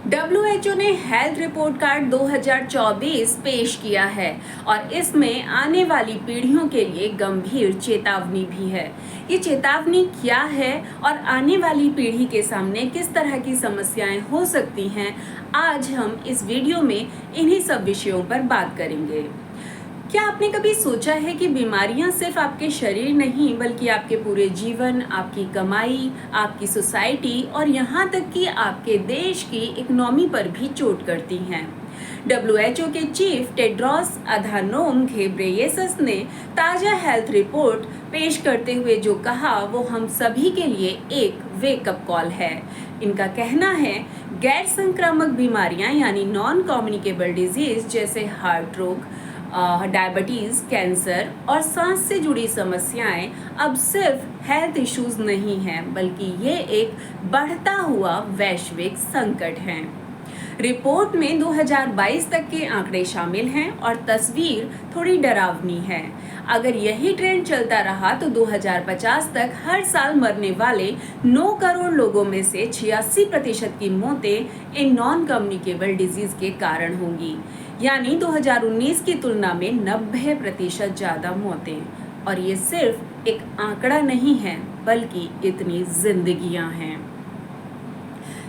WHO ने health report card 2024 पेश किया है और इसमें आने वाली पीढ़ियों के लिए गंभीर चेतावनी भी है। ये चेतावनी क्या है और आने वाली पीढ़ी के सामने किस तरह की समस्याएं हो सकती हैं, आज हम इस वीडियो में इन्हीं सब विषयों पर बात करेंगे। क्या आपने कभी सोचा है कि बीमारियां सिर्फ आपके शरीर नहीं बल्कि आपके पूरे जीवन, आपकी कमाई, आपकी सोसाइटी और यहाँ तक कि आपके देश की इकोनॉमी पर भी चोट करती हैं। WHO के चीफ टेड्रोस अधानोम घेब्रेयेसस ने ताज़ा हेल्थ रिपोर्ट पेश करते हुए जो कहा वो हम सभी के लिए एक वेकअप कॉल है। इनका कहना है गैर संक्रामक बीमारियां यानी नॉन कम्युनिकेबल डिजीज जैसे हार्ट रोग, डायबिटीज़, कैंसर और सांस से जुड़ी समस्याएं अब सिर्फ हेल्थ इश्यूज नहीं हैं बल्कि ये एक बढ़ता हुआ वैश्विक संकट है। रिपोर्ट में 2022 तक के आंकड़े शामिल हैं और तस्वीर थोड़ी डरावनी है। अगर यही ट्रेंड चलता रहा तो 2050 तक हर साल मरने वाले 9 करोड़ लोगों में से 86% की मौतें इन नॉन कम्युनिकेबल डिजीज के कारण होंगी, यानी 2019 की तुलना में 90% ज़्यादा मौतें। और ये सिर्फ एक आंकड़ा नहीं है बल्कि इतनी जिंदगियां हैं।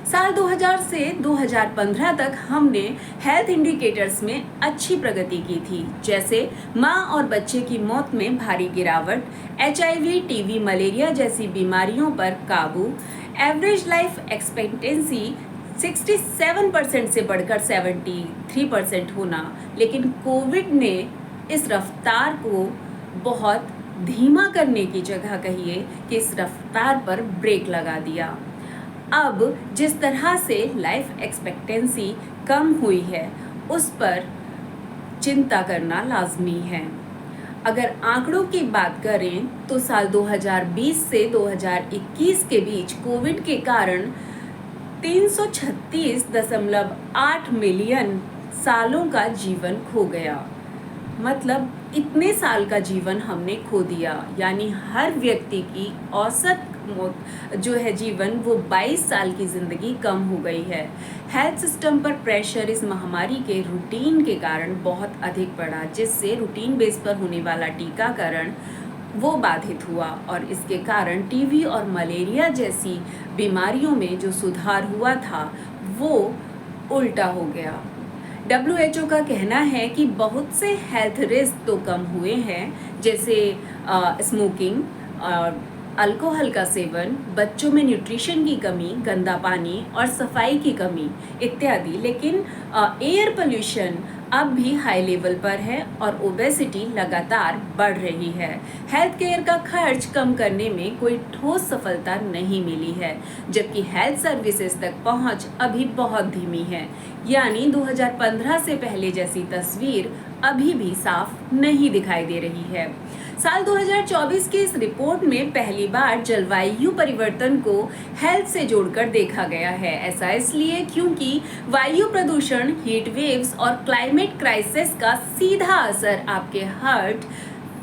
साल 2000 से 2015 तक हमने हेल्थ इंडिकेटर्स में अच्छी प्रगति की थी, जैसे माँ और बच्चे की मौत में भारी गिरावट, HIV, टीबी, मलेरिया जैसी बीमारियों पर काबू, एवरेज लाइफ एक्सपेक्टेंसी 67% से बढ़कर 73% होना। लेकिन कोविड ने इस रफ्तार को बहुत धीमा करने की जगह कहिए कि इस रफ्तार पर ब्रेक लगा दिया। अब जिस तरह से लाइफ एक्सपेक्टेंसी कम हुई है उस पर चिंता करना लाजमी है। अगर आंकड़ों की बात करें तो साल 2020 से 2021 के बीच कोविड के कारण 336.8 मिलियन सालों का जीवन खो गया। मतलब इतने साल का जीवन हमने खो दिया, यानी हर व्यक्ति की औसत जो है जीवन वो 22 साल की ज़िंदगी कम हो गई है। हेल्थ सिस्टम पर प्रेशर इस महामारी के रूटीन के कारण बहुत अधिक पड़ा, जिससे रूटीन बेस पर होने वाला टीकाकरण वो बाधित हुआ और इसके कारण टीबी और मलेरिया जैसी बीमारियों में जो सुधार हुआ था वो उल्टा हो गया। WHO का कहना है कि बहुत से हेल्थ रिस्क तो कम हुए हैं, जैसे स्मोकिंग, अल्कोहल का सेवन, बच्चों में न्यूट्रिशन की कमी, गंदा पानी और सफाई की कमी इत्यादि। लेकिन एयर पोल्यूशन अब भी हाई लेवल पर है और ओबेसिटी लगातार बढ़ रही है। हेल्थ केयर का खर्च कम करने में कोई ठोस सफलता नहीं मिली है, जबकि हेल्थ सर्विसेज तक पहुंच अभी बहुत धीमी है, यानी 2015 से पहले जैसी तस्वीर अभी भी साफ नहीं दिखाई दे रही है। साल 2024 की इस रिपोर्ट में पहली बार जलवायु परिवर्तन को हेल्थ से जोड़कर देखा गया है। ऐसा इसलिए क्योंकि वायु प्रदूषण, हीट वेव्स और क्लाइमेट क्राइसिस का सीधा असर आपके हार्ट,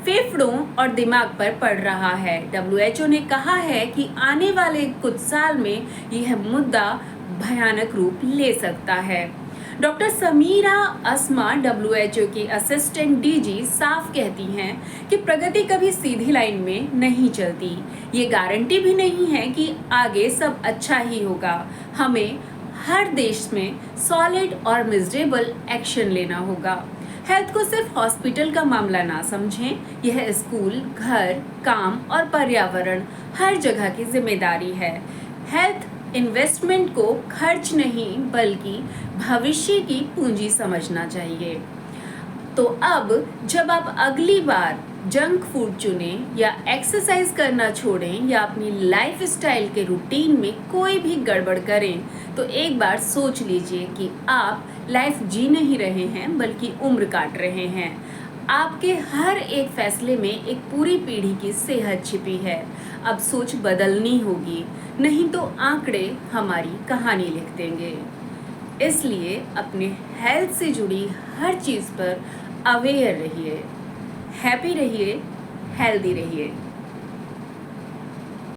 फेफड़ों और दिमाग पर पड़ रहा है। WHO ने कहा है कि आने वाले कुछ साल में यह मुद्दा भयानक रूप ले सकता है। डॉक्टर समीरा अस्मा WHO की असिस्टेंट DG साफ कहती हैं कि प्रगति कभी सीधी लाइन में नहीं चलती। ये गारंटी भी नहीं है कि आगे सब अच्छा ही होगा। हमें हर देश में सॉलिड और मेजरेबल एक्शन लेना होगा। हेल्थ को सिर्फ हॉस्पिटल का मामला ना समझें, यह स्कूल, घर, काम और पर्यावरण हर जगह की जिम्मेदारी है। हेल्थ इन्वेस्टमेंट को खर्च नहीं बल्कि भविष्य की पूंजी समझना चाहिए। तो अब जब आप अगली बार जंक फूड चुनें या एक्सरसाइज करना छोड़ें या अपनी लाइफ स्टाइल के रूटीन में कोई भी गड़बड़ करें तो एक बार सोच लीजिए कि आप लाइफ जी नहीं रहे हैं बल्कि उम्र काट रहे हैं। आपके हर एक फैसले में एक पूरी पीढ़ी की सेहत छिपी है। अब सोच बदलनी होगी, नहीं तो आंकड़े हमारी कहानी लिख देंगे। इसलिए अपने हेल्थ से जुड़ी हर चीज़ पर अवेयर रहिए, हैप्पी रहिए, हेल्दी रहिए।